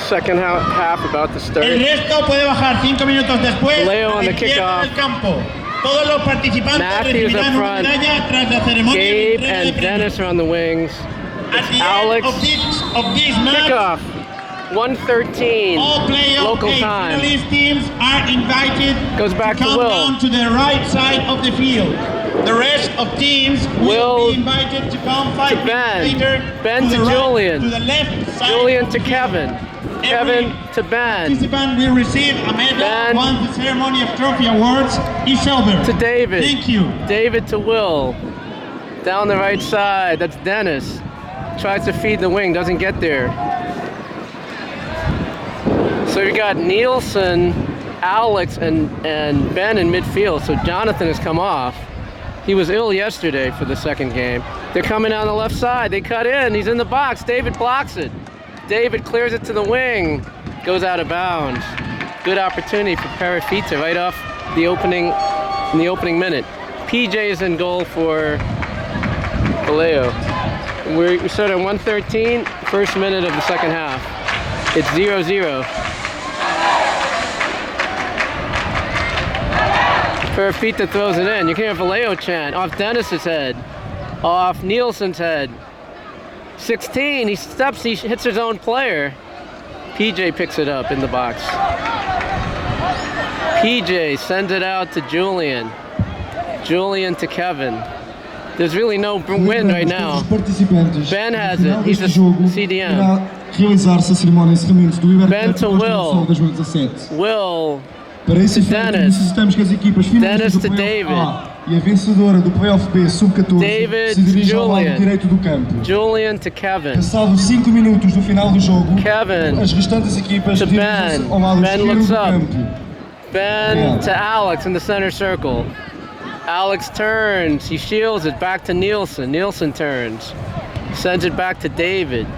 Second half about to start. El resto puede bajar 5 minutos después. Valeo on the al cierre kickoff. del campo. Todos los participantes Matthews up recibirán una front. medalla tras la ceremonia de Gabe entrega de and premios. Dennis are on the wings. At the Alex. end of this match, Kickoff. 1:13 all playoff local time. finalist teams are invited Goes back to to come Will. down to the right side of the field. The rest of teams will be invited to come 5 Ben. minutes later Ben to the Julian. to the left side. Julian of to the Kevin. field. Kevin to Ben. Participant will receive a medal Ben. once the ceremony of trophy awards is over. To David. Thank you. David to Will. Down the right side. That's Dennis. Tries to feed the wing. Doesn't get there. So we got Nielsen, Alex, and Ben in midfield. So Jonathan has come off. He was ill yesterday for the second game. They're coming down the left side. They cut in. He's in the box. David blocks it. David clears it to the wing. Goes out of bounds. Good opportunity for Perafita right off the opening in the opening minute. PJ is in goal for Valeo. We start at 1:13, first minute of the second half. It's 0-0. Perafita throws it in. You can hear Valeo chant off Dennis's head, off Nielsen's head. 16, he steps, he hits his own player. PJ picks it up in the box. PJ sends it out to Julian. Julian to Kevin. There's really no win right now. Ben has it. He's a CDM. Ben to Will. Will to Dennis. Dennis to David. E a vencedora do Playoff B Sub-14 David se dirige ao lado Julian. direito do campo. Julian to Kevin. Passados 5 minutos do final do jogo, Kevin as restantes equipas to dirigem-se Ben. ao lado Ben esquerdo looks do up. campo. Ben to Alex in the center circle. Alex turns, he shields it back to Nielsen. Nielsen turns, sends it back to David.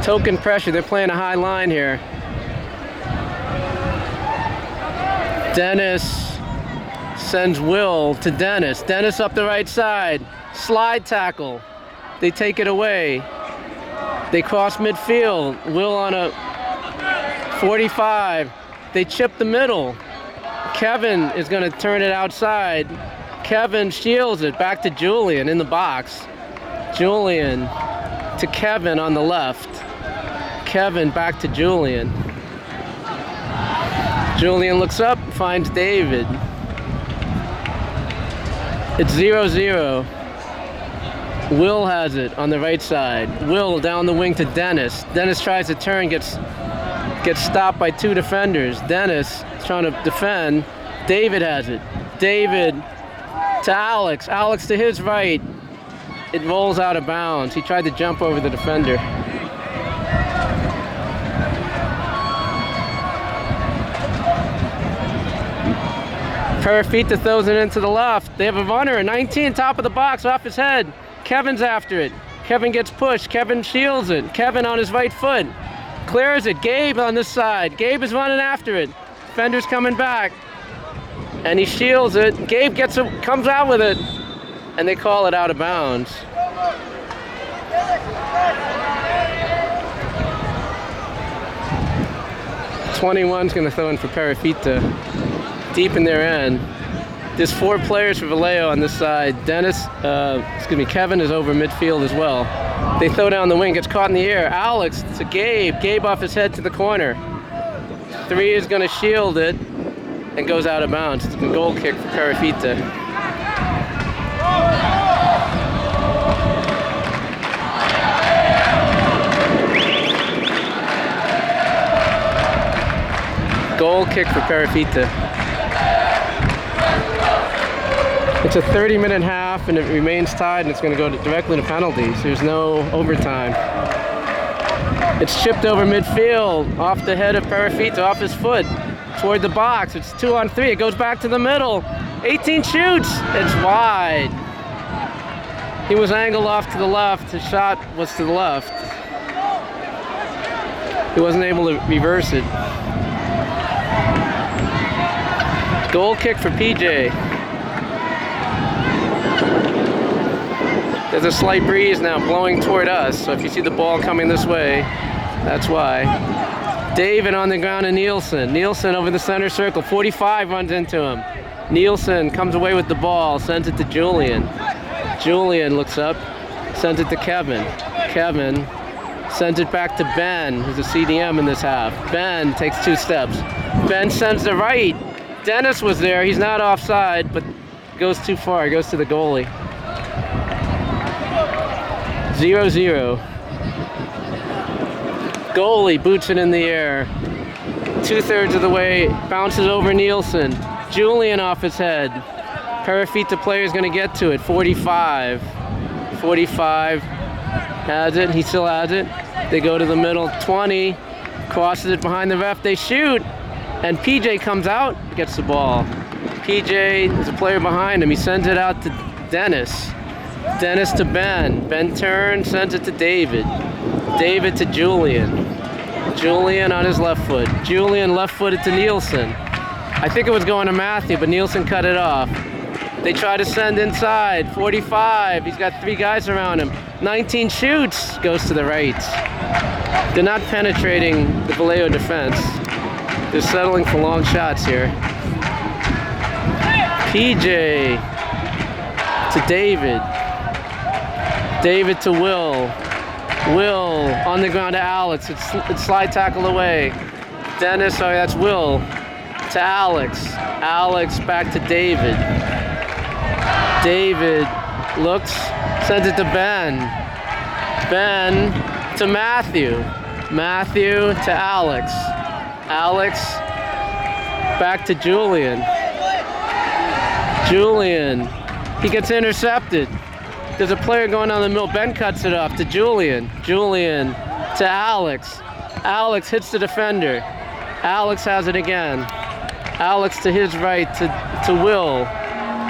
Token pressure, they're playing a high line here. Dennis sends Will to Dennis. Dennis up the right side, slide tackle. They take it away. They cross midfield. Will on a 45. They chip the middle. Kevin is going to turn it outside. Kevin shields it back to Julian in the box. Julian to Kevin on the left. Kevin back to Julian. Julian looks up, finds David. It's 0-0. Will has it on the right side. Will down the wing to Dennis. Dennis tries to turn, gets stopped by two defenders. Dennis is trying to defend. David has it. David to Alex. Alex to his right. It rolls out of bounds. He tried to jump over the defender. Perafita throws it into the left. They have a runner, 19, top of the box, off his head. Kevin's after it. Kevin gets pushed. Kevin shields it. Kevin on his right foot. Clears it. Gabe on this side. Gabe is running after it. Defender's coming back. And he shields it. Gabe comes out with it. And they call it out of bounds. '21's going to throw in for Perafita. Deep in their end. There's 4 players for Valeo on this side. Kevin is over midfield as well. They throw down the wing, gets caught in the air. Alex to Gabe. Gabe off his head to the corner. 3 is going to shield it and goes out of bounds. It's a goal kick for Perafita. Goal kick for Perafita. It's a 30-minute half and it remains tied and it's going to go directly to penalties. There's no overtime. It's chipped over midfield, off the head of Perafita, off his foot, toward the box. It's 2-on-3. It goes back to the middle. 18 shoots. It's wide. He was angled off to the left. His shot was to the left. He wasn't able to reverse it. Goal kick for PJ. There's a slight breeze now blowing toward us, so if you see the ball coming this way, that's why. David on the ground to Nielsen. Nielsen over the center circle. 45 runs into him. Nielsen comes away with the ball, sends it to Julian. Julian looks up, sends it to Kevin. Kevin sends it back to Ben, who's a CDM in this half. Ben takes 2 steps. Ben sends to right. Dennis was there. He's not offside, but goes too far. He goes to the goalie. 0-0. Goalie boots it in the air. 2/3 of the way, bounces over Nielsen. Julian off his head. Perafita player is going to get to it. 45. 45 has it. He still has it. They go to the middle. 20. Crosses it behind the ref. They shoot. And PJ comes out, gets the ball. PJ is a player behind him. He sends it out to Dennis. Dennis to Ben. Ben turns, sends it to David. David to Julian. Julian on his left foot. Julian left-footed to Nielsen. I think it was going to Matthew, but Nielsen cut it off. They try to send inside. 45. He's got 3 guys around him. 19 shoots. Goes to the right. They're not penetrating the Valeo defense. They're settling for long shots here. PJ to David. David to Will. Will on the ground to Alex. It's slide tackle away. Dennis, sorry, that's Will. To Alex. Alex back to David. David looks, sends it to Ben. Ben to Matthew. Matthew to Alex. Alex back to Julian. Julian, he gets intercepted. There's a player going down the middle. Ben cuts it off to Julian. Julian to Alex. Alex hits the defender. Alex has it again. Alex to his right to Will.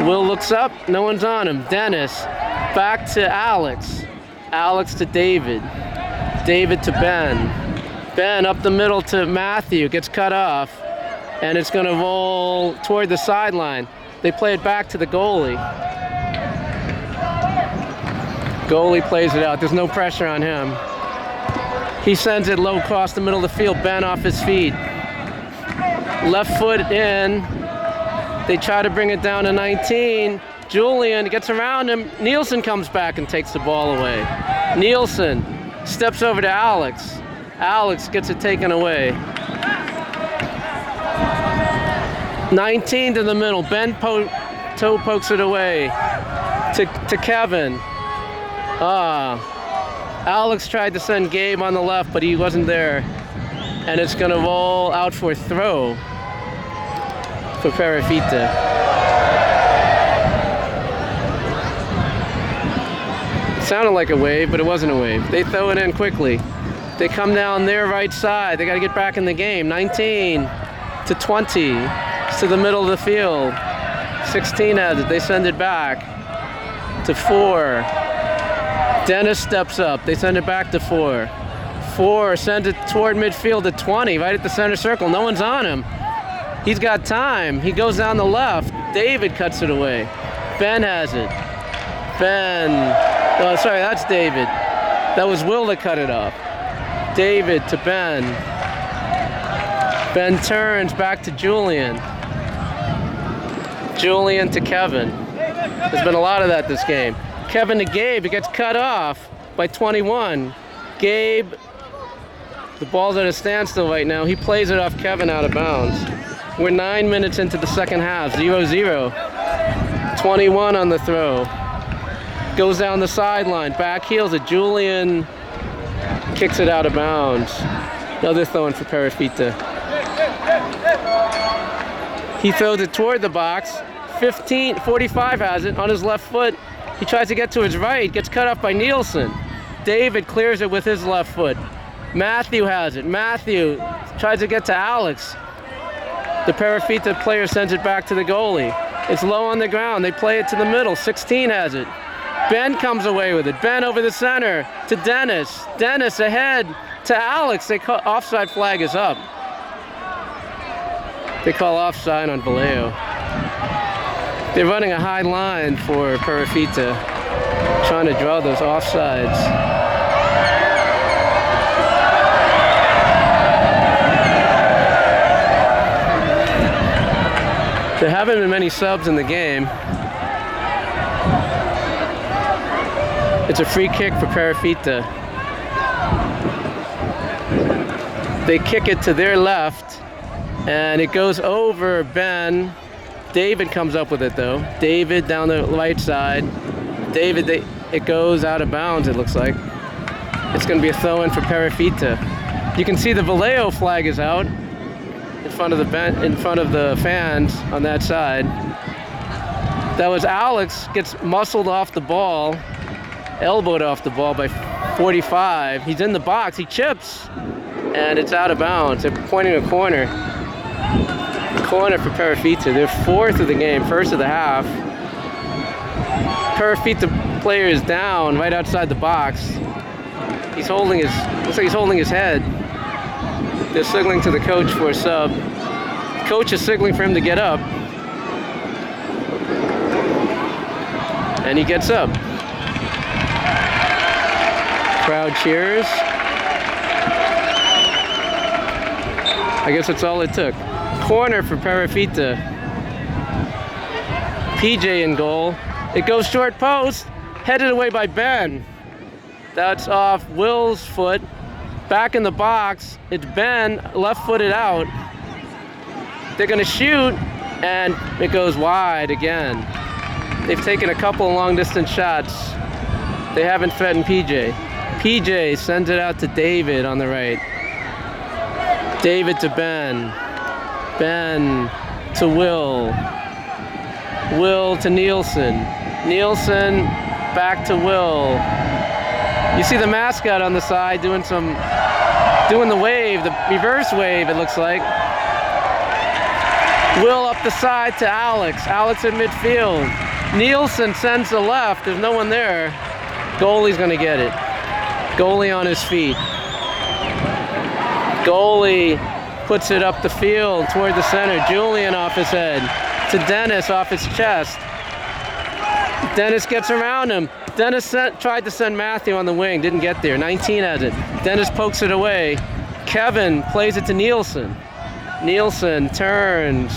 Will looks up. No one's on him. Dennis back to Alex. Alex to David. David to Ben. Ben up the middle to Matthew. Gets cut off. And it's going to roll toward the sideline. They play it back to the goalie. Goalie plays it out. There's no pressure on him. He sends it low across the middle of the field. Ben off his feet. Left foot in. They try to bring it down to 19. Julian gets around him. Nielsen comes back and takes the ball away. Nielsen steps over to Alex. Alex gets it taken away. 19 to the middle. Ben toe pokes it away to Kevin. Alex tried to send Gabe on the left, but he wasn't there. And it's going to roll out for a throw for Perafita. It sounded like a wave, but it wasn't a wave. They throw it in quickly. They come down their right side. They got to get back in the game. 19 to 20. It's to the middle of the field. 16 has it. They send it back to 4. Dennis steps up. They send it back to 4. 4 sends it toward midfield to 20, right at the center circle. No one's on him. He's got time. He goes down the left. David cuts it away. Ben has it. Ben. Oh, sorry, that's David. That was Will that cut it off. David to Ben. Ben turns back to Julian. Julian to Kevin. There's been a lot of that this game. Kevin to Gabe. It gets cut off by 21. Gabe, the ball's at a standstill right now. He plays it off Kevin out of bounds. We're 9 minutes into the second half. 0-0. 21 on the throw. Goes down the sideline. Back heels it. Julian kicks it out of bounds. Another throw in for Perafita. He throws it toward the box. 45 has it on his left foot. He tries to get to his right. Gets cut off by Nielsen. David clears it with his left foot. Matthew has it. Matthew tries to get to Alex. The Perafita player sends it back to the goalie. It's low on the ground. They play it to the middle. 16 has it. Ben comes away with it. Ben over the center to Dennis. Dennis ahead to Alex. They call offside flag is up. They call offside on Valeo. They're running a high line for Perafita, trying to draw those offsides. There haven't been many subs in the game. It's a free kick for Perafita. They kick it to their left, and it goes over Ben. David comes up with it though. David down the right side. David, it goes out of bounds, it looks like. It's going to be a throw-in for Perafita. You can see the Valeo flag is out in front of the fans on that side. That was Alex, gets muscled off the ball, elbowed off the ball by 45. He's in the box, he chips, and it's out of bounds. They're pointing a corner. Corner for Perafita. They're fourth of the game, first of the half. Perafita player is down right outside the box. He's holding his, looks like he's holding his head. They're signaling to the coach for a sub. The coach is signaling for him to get up. And he gets up. Crowd cheers. I guess that's all it took. Corner for Perafita. PJ in goal. It goes short post, headed away by Ben. That's off Will's foot. Back in the box, it's Ben, left-footed out. They're gonna shoot, and it goes wide again. They've taken a couple of long-distance shots. They haven't threatened PJ. PJ sends it out to David on the right. David to Ben. Ben to Will. Will to Nielsen. Nielsen back to Will. You see the mascot on the side doing the wave, the reverse wave, it looks like. Will up the side to Alex. Alex in midfield. Nielsen sends the left. There's no one there. Goalie's gonna get it. Goalie on his feet. Goalie puts it up the field toward the center. Julian off his head. To Dennis off his chest. Dennis gets around him. Dennis tried to send Matthew on the wing, didn't get there. 19 has it. Dennis pokes it away. Kevin plays it to Nielsen. Nielsen turns.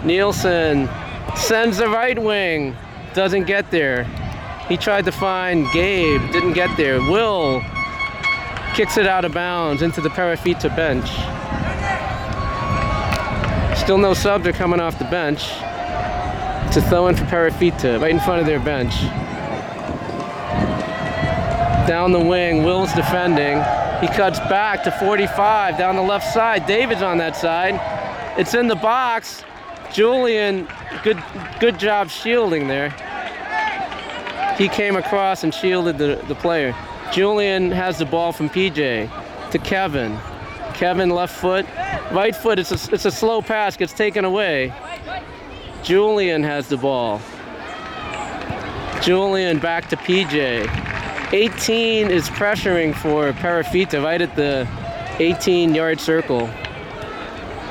Nielsen sends the right wing. Doesn't get there. He tried to find Gabe, didn't get there. Will kicks it out of bounds into the Perafita bench. Still no subs are coming off the bench. It's a throw-in for Perafita, right in front of their bench. Down the wing, Will's defending. He cuts back to 45 down the left side. David's on that side. It's in the box. Julian, good job shielding there. He came across and shielded the player. Julian has the ball from PJ to Kevin. Kevin left foot, right foot. It's a slow pass, gets taken away. Julian has the ball. Julian back to PJ. 18 is pressuring for Perafita right at the 18-yard circle.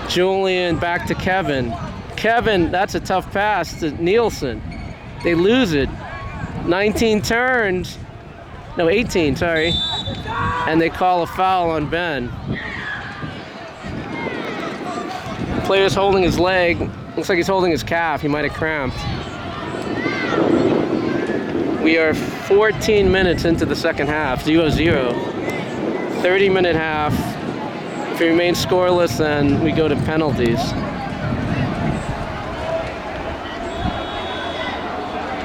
Julian back to Kevin. Kevin, that's a tough pass to Nielsen. They lose it. 19 turns. No, 18, sorry. And they call a foul on Ben. Player's holding his leg. Looks like he's holding his calf. He might have cramped. We are 14 minutes into the second half, 0-0. 30-minute half. If it remains scoreless, then we go to penalties.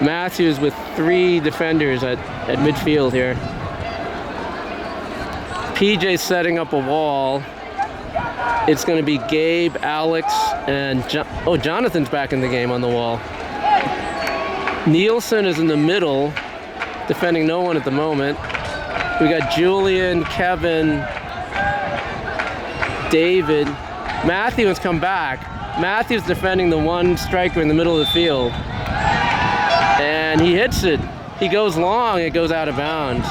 Matthews with 3 defenders at midfield here. PJ setting up a wall. It's going to be Gabe, Alex, and Jonathan's back in the game on the wall. Nielsen is in the middle, defending no one at the moment. We got Julian, Kevin, David. Matthews come back. Matthews defending the one striker in the middle of the field. And he hits it. He goes long, it goes out of bounds.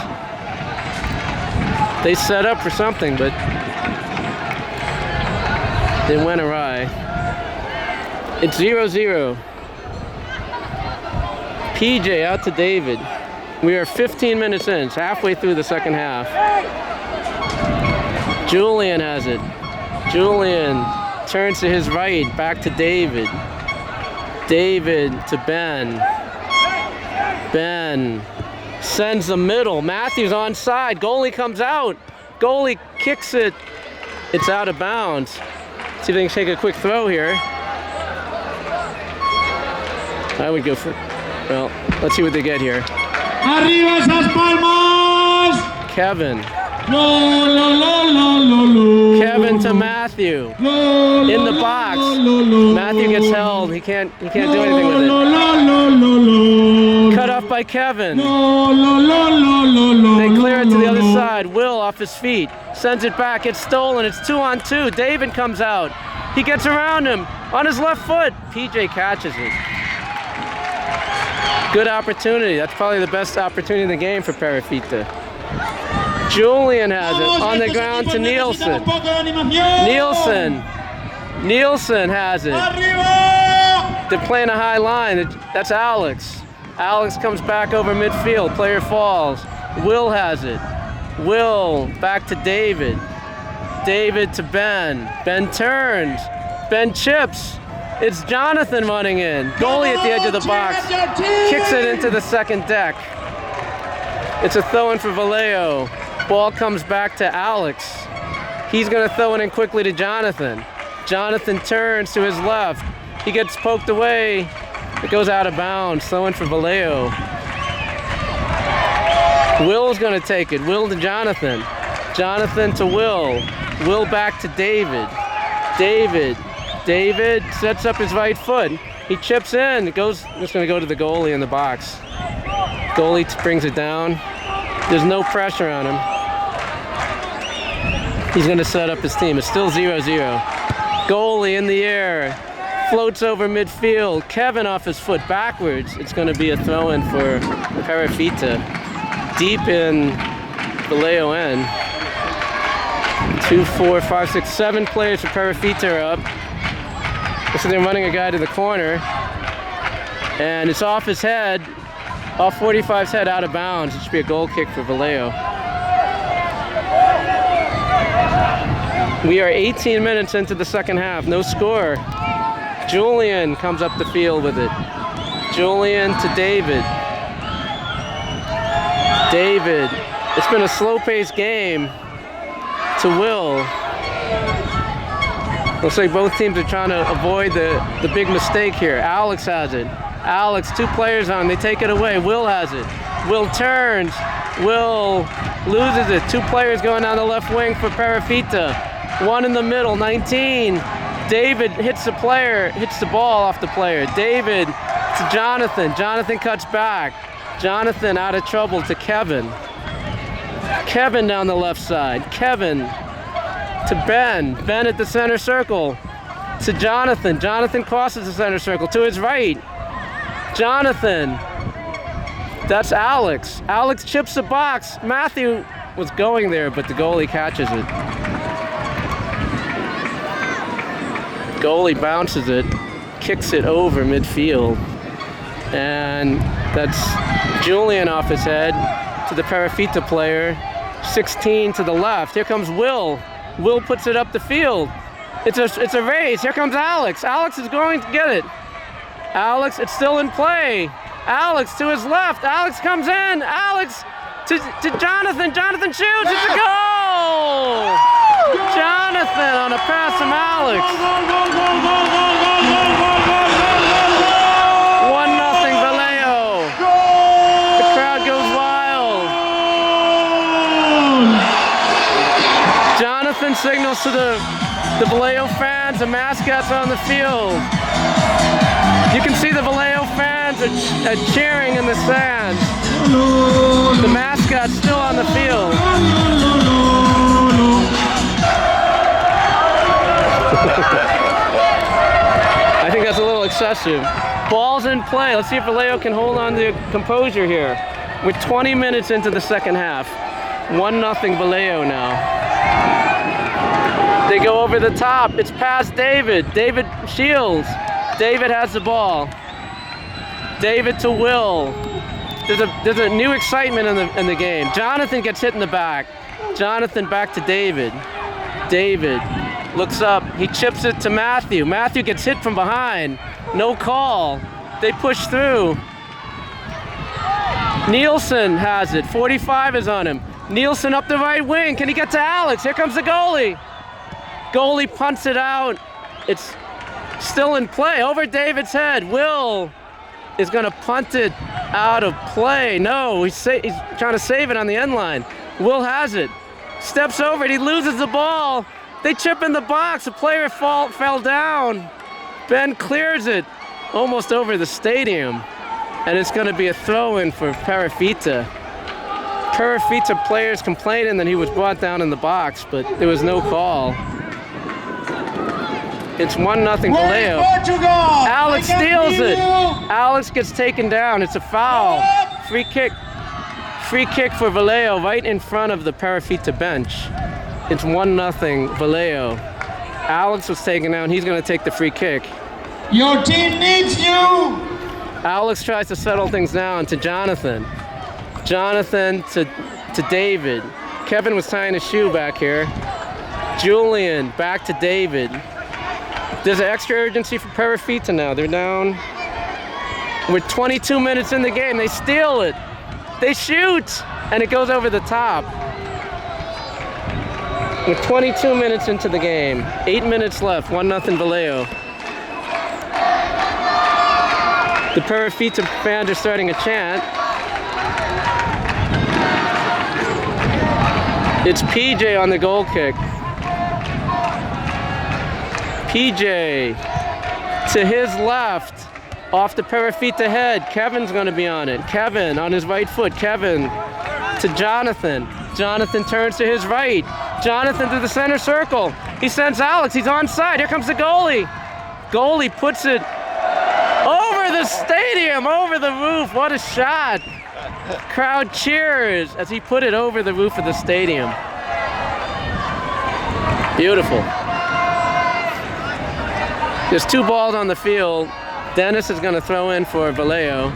They set up for something, but they went awry. It's 0-0. PJ out to David. We are 15 minutes in. It's halfway through the second half. Julian has it. Julian turns to his right, back to David. David to Ben. Ben sends the middle. Matthews onside. Goalie comes out. Goalie kicks it. It's out of bounds. See if they can take a quick throw here. I would go for, well, let's see what they get here. Arriba esas palmas! Kevin. Lo, lo, lo, lo, lo, lo. Kevin to Matthew. Lo, lo, In the lo, box. lo, lo, lo. Matthew gets held. He can't do anything with Lo, it. lo, lo, lo, lo. Cut off by Kevin. Lo, lo, lo, lo, lo, lo. They clear it to the other lo. side. Will off his feet. Sends it back. It's stolen. It's 2-on-2. David comes out. He gets around him on his left foot. PJ catches it. Good opportunity. That's probably the best opportunity in the game for Perafita. Julian has it on the ground to Nielsen. Nielsen has it. They're playing a high line. That's Alex. Alex comes back over midfield. Player falls. Will has it. Will back to David. David to Ben. Ben turns. Ben chips. It's Jonathan running in. Goalie at the edge of the box. Kicks it into the second deck. It's a throw-in for Valeo. Ball comes back to Alex. He's going to throw it in quickly to Jonathan. Jonathan turns to his left. He gets poked away. It goes out of bounds. Throw-in for Valeo. Will's going to take it. Will to Jonathan. Jonathan to Will. Will back to David. David sets up his right foot. He chips in. It goes. It's going to go to the goalie in the box. Goalie brings it down. There's no pressure on him. He's going to set up his team. It's still 0-0. Goalie in the air. Floats over midfield. Kevin off his foot backwards. It's going to be a throw-in for Perafita. Deep in Valeo end. 2, 4, 5, 6, 7 players for Perafita are up. So they're running a guy to the corner. And it's off his head. Off 45's head, out of bounds. It should be a goal kick for Valeo. We are 18 minutes into the second half. No score. Julian comes up the field with it. Julian to David. David. It's been a slow-paced game. To Will. Looks like both teams are trying to avoid the big mistake here. Alex has it. Alex, 2 players on. They take it away. Will has it. Will turns. Will loses it. 2 players going down the left wing for Perafita. 1 in the middle, 19. David hits the player, hits the ball off the player. David to Jonathan. Jonathan cuts back. Jonathan out of trouble to Kevin. Kevin down the left side. Kevin to Ben. Ben at the center circle. To Jonathan. Jonathan crosses the center circle to his right. Jonathan. That's Alex. Alex chips the box. Matthew was going there, but the goalie catches it. Goalie bounces it, kicks it over midfield. And that's Julian off his head to the Perafita player. 16 to the left. Here comes Will. Will puts it up the field. It's a race. Here comes Alex. Alex is going to get it. Alex, it's still in play. Alex to his left. Alex comes in. Alex to Jonathan. Jonathan shoots. It's a goal! Jonathan on a pass from Alex. 1-0 Valeo. The crowd goes wild. Jonathan signals to the Valeo fans. The mascots are on the field. You can see the Valeo fans are cheering in the stands. The mascot's still on the field. I think that's a little excessive. Ball's in play. Let's see if Valeo can hold on to composure here. We're 20 minutes into the second half. 1-0 Valeo now. They go over the top. It's past David. David shields. David has the ball. David to Will. There's a new excitement in the game. Jonathan gets hit in the back. Jonathan back to David. David looks up. He chips it to Matthew. Matthew gets hit from behind. No call. They push through. Nielsen has it. 45 is on him. Nielsen up the right wing. Can he get to Alex? Here comes the goalie. Goalie punts it out. It's still in play. Over David's head. Will is going to punt it out of play. No, he's trying to save it on the end line. Will has it. Steps over it. He loses the ball. They chip in the box. A player fell down. Ben clears it almost over the stadium. And it's going to be a throw-in for Perafita. Perafita players complaining that he was brought down in the box, but there was no call. It's 1-0 Valeo. Alex steals it. Alex gets taken down. It's a foul. Free kick. Free kick for Valeo right in front of the Perafita bench. It's 1-0 Valeo. Alex was taken down. He's going to take the free kick. Your team needs you. Alex tries to settle things down to Jonathan. Jonathan to David. Kevin was tying his shoe back here. Julian back to David. There's an extra urgency for Perafita now. They're down. We're 22 minutes in the game. They steal it. They shoot. And it goes over the top. We're 22 minutes into the game. 8 minutes left. 1-0 Valeo. The Perafita fans are starting a chant. It's PJ on the goal kick. PJ to his left, off the Perafita head. Kevin's going to be on it. Kevin on his right foot. Kevin to Jonathan. Jonathan turns to his right. Jonathan to the center circle. He sends Alex. He's onside. Here comes the goalie. Goalie puts it over the stadium, over the roof. What a shot. Crowd cheers as he put it over the roof of the stadium. Beautiful. There's 2 balls on the field. Dennis is going to throw in for Valeo.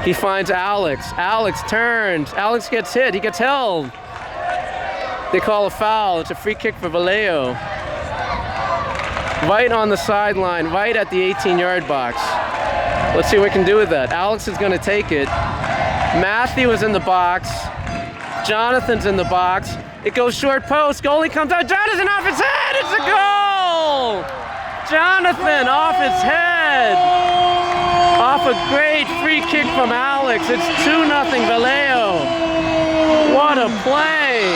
He finds Alex. Alex turns. Alex gets hit. He gets held. They call a foul. It's a free kick for Valeo. Right on the sideline, right at the 18-yard box. Let's see what we can do with that. Alex is going to take it. Matthew is in the box. Jonathan's in the box. It goes short post. Goalie comes out. Jonathan off his head. It's a goal! Jonathan off his head. Off a great free kick from Alex. It's 2-0 Valeo. What a play.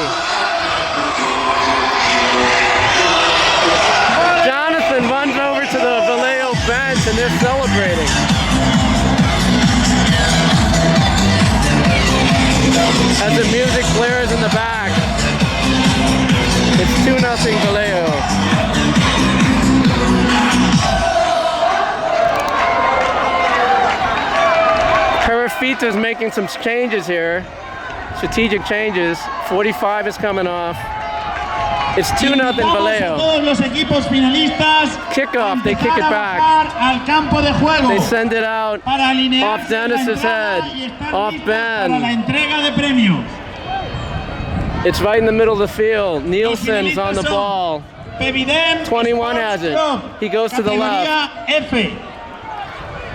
Jonathan runs over to the Valeo bench and they're celebrating. As the music blares in the back, it's 2-0 Valeo. Perafita's making some changes here, strategic changes. 45 is coming off. It's 2-0 Valeo. Kickoff, they kick it back. They send it out off Dennis's head, off Ben. It's right in the middle of the field. Nielsen's on the ball. 21 has it. He goes to the left.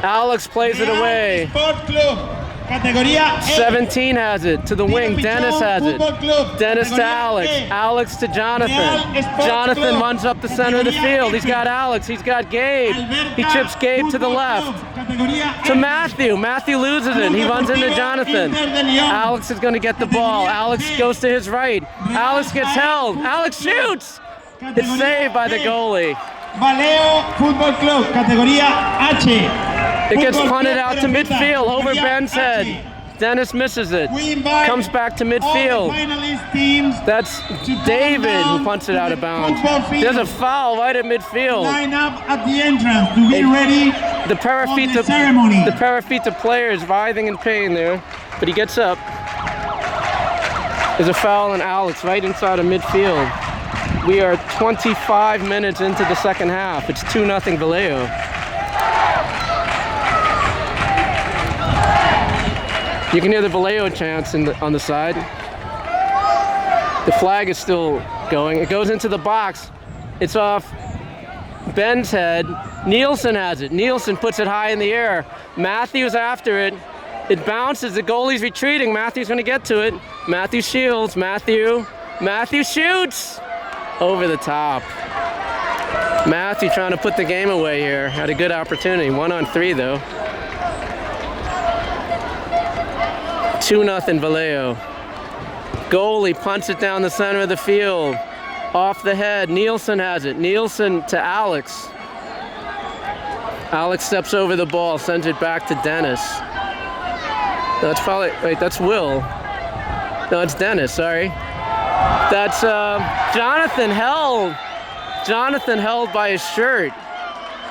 Alex plays it away. 17 has it to the wing. Dennis has it. Dennis to Alex. Alex to Jonathan. Jonathan runs up the center of the field. He's got Alex. He's got Gabe. He chips Gabe to the left. To Matthew. Matthew loses it. He runs into Jonathan. Alex is going to get the ball. Alex goes to his right. Alex gets held. Alex shoots. It's saved by the goalie. Valeo Football Club, categoría H. It gets punted out to midfield over Ben's head. Dennis misses it. Comes back to midfield. That's David who punts it out of bounds. There's a foul right at midfield. Line up at the entrance to be ready the for the ceremony. The Perafita player is writhing in pain there, but he gets up. There's a foul on Alex right inside of midfield. We are 25 minutes into the second half. It's 2-0 Valeo. You can hear the Valeo chants on the side. The flag is still going. It goes into the box. It's off Ben's head. Nielsen has it. Nielsen puts it high in the air. Matthews after it. It bounces. The goalie's retreating. Matthews going to get to it. Matthew shields. Matthew shoots. Over the top. Matthew trying to put the game away here. Had a good opportunity. 1-on-3 though. 2-0 Valeo. Goalie punts it down the center of the field. Off the head. Nielsen has it. Nielsen to Alex. Alex steps over the ball, sends it back to Dennis. That's probably, wait, that's Will. No, it's Dennis, sorry. That's Jonathan held. Jonathan held by his shirt.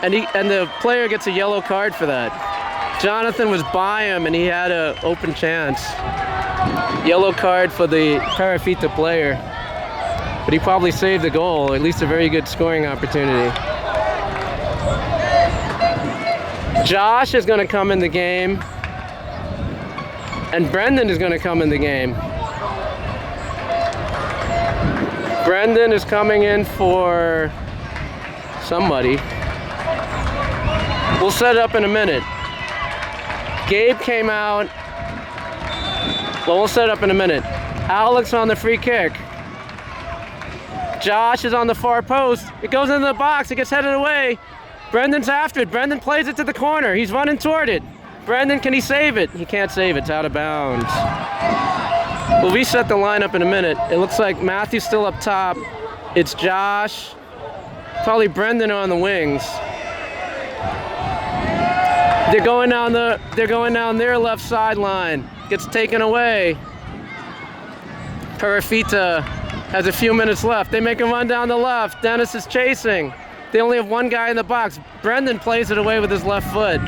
And the player gets a yellow card for that. Jonathan was by him and he had an open chance. Yellow card for the Perafita player. But he probably saved the goal, at least a very good scoring opportunity. Josh is going to come in the game. And Brendan is going to come in the game. Brendan is coming in for somebody. We'll set it up in a minute. Gabe came out. Well, we'll set it up in a minute. Alex on the free kick. Josh is on the far post. It goes into the box. It gets headed away. Brendan's after it. Brendan plays it to the corner. He's running toward it. Brendan, can he save it? He can't save it. It's out of bounds. We'll reset the lineup in a minute. It looks like Matthew's still up top. It's Josh. Probably Brendan on the wings. They're going down their left sideline. Gets taken away. Perafita has a few minutes left. They make a run down the left. Dennis is chasing. They only have one guy in the box. Brendan plays it away with his left foot.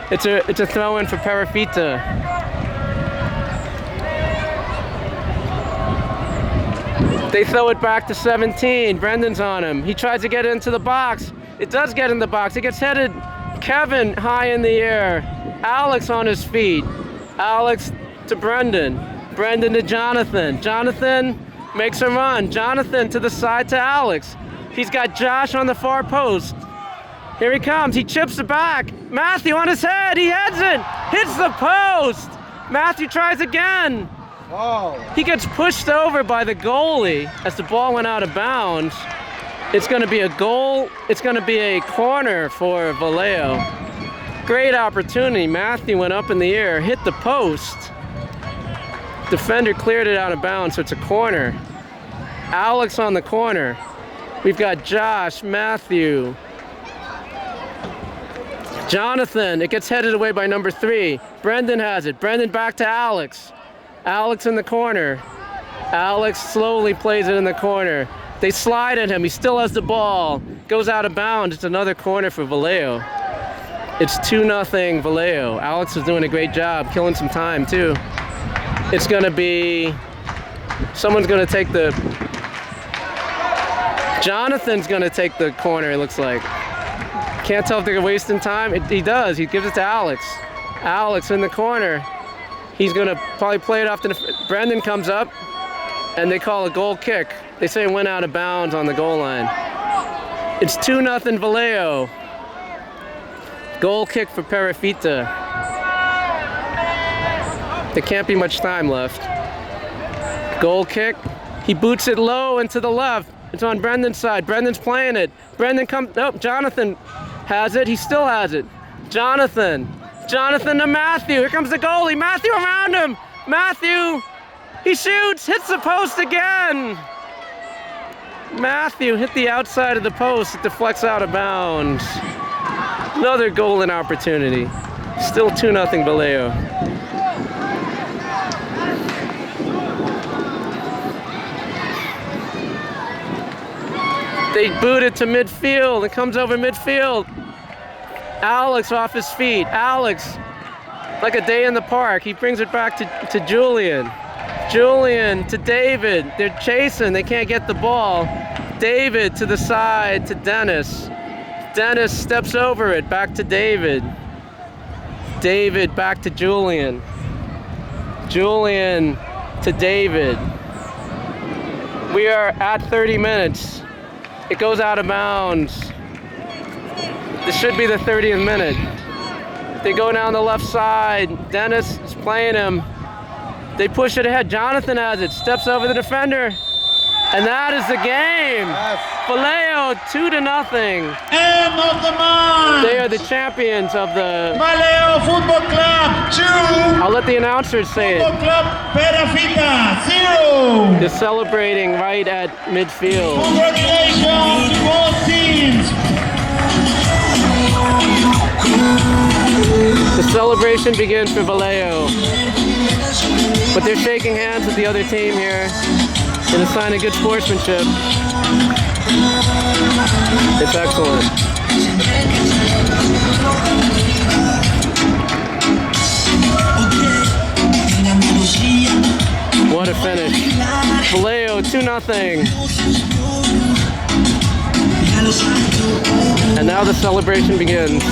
It's a throw-in for Perafita. They throw it back to 17. Brendan's on him. He tries to get into the box. It does get in the box. It gets headed. Kevin high in the air. Alex on his feet. Alex to Brendan. Brendan to Jonathan. Jonathan makes a run. Jonathan to the side to Alex. He's got Josh on the far post. Here he comes. He chips it back. Matthew on his head. He heads it. Hits the post. Matthew tries again. Oh. He gets pushed over by the goalie as the ball went out of bounds. It's going to be a goal. It's going to be a corner for Valeo. Great opportunity. Matthew went up in the air, hit the post. Defender cleared it out of bounds, so it's a corner. Alex on the corner. We've got Josh, Matthew, Jonathan. It gets headed away by number 3. Brendan has it. Brendan back to Alex. Alex in the corner. Alex slowly plays it in the corner. They slide at him. He still has the ball. Goes out of bounds. It's another corner for Valeo. It's 2-0 Valeo. Alex is doing a great job, killing some time too. It's going to be... Someone's going to take the... Jonathan's going to take the corner, it looks like. Can't tell if they're wasting time. He does. He gives it to Alex. Alex in the corner. He's going to probably play it off to the... Brendan comes up, and they call a goal kick. They say it went out of bounds on the goal line. It's 2-0 Valeo. Goal kick for Perafita. There can't be much time left. Goal kick. He boots it low and to the left. It's on Brendan's side. Brendan's playing it. Brendan comes... Nope, Jonathan has it. He still has it. Jonathan. Jonathan to Matthew. Here comes the goalie. Matthew around him. Matthew. He shoots. Hits the post again. Matthew hit the outside of the post. It deflects out of bounds. Another golden opportunity. Still 2-0 Valeo. They boot it to midfield. It comes over midfield. Alex off his feet. Alex, like a day in the park. He brings it back to Julian. Julian to David. They're chasing. They can't get the ball. David to the side to Dennis. Dennis steps over it. Back to David. David back to Julian. Julian to David. We are at 30 minutes. It goes out of bounds. This should be the 30th minute. They go down the left side. Dennis is playing him. They push it ahead. Jonathan has it. Steps over the defender. And that is the game. Valeo 2-0. End of the match. They are the champions of the... Valeo Football Club 2. I'll let the announcers say Football it. Club Perafita 0. They're celebrating right at midfield. Congratulations to both teams. The celebration begins for Valeo. But they're shaking hands with the other team here in a sign of good sportsmanship. It's excellent. What a finish. Valeo 2-0. And now the celebration begins.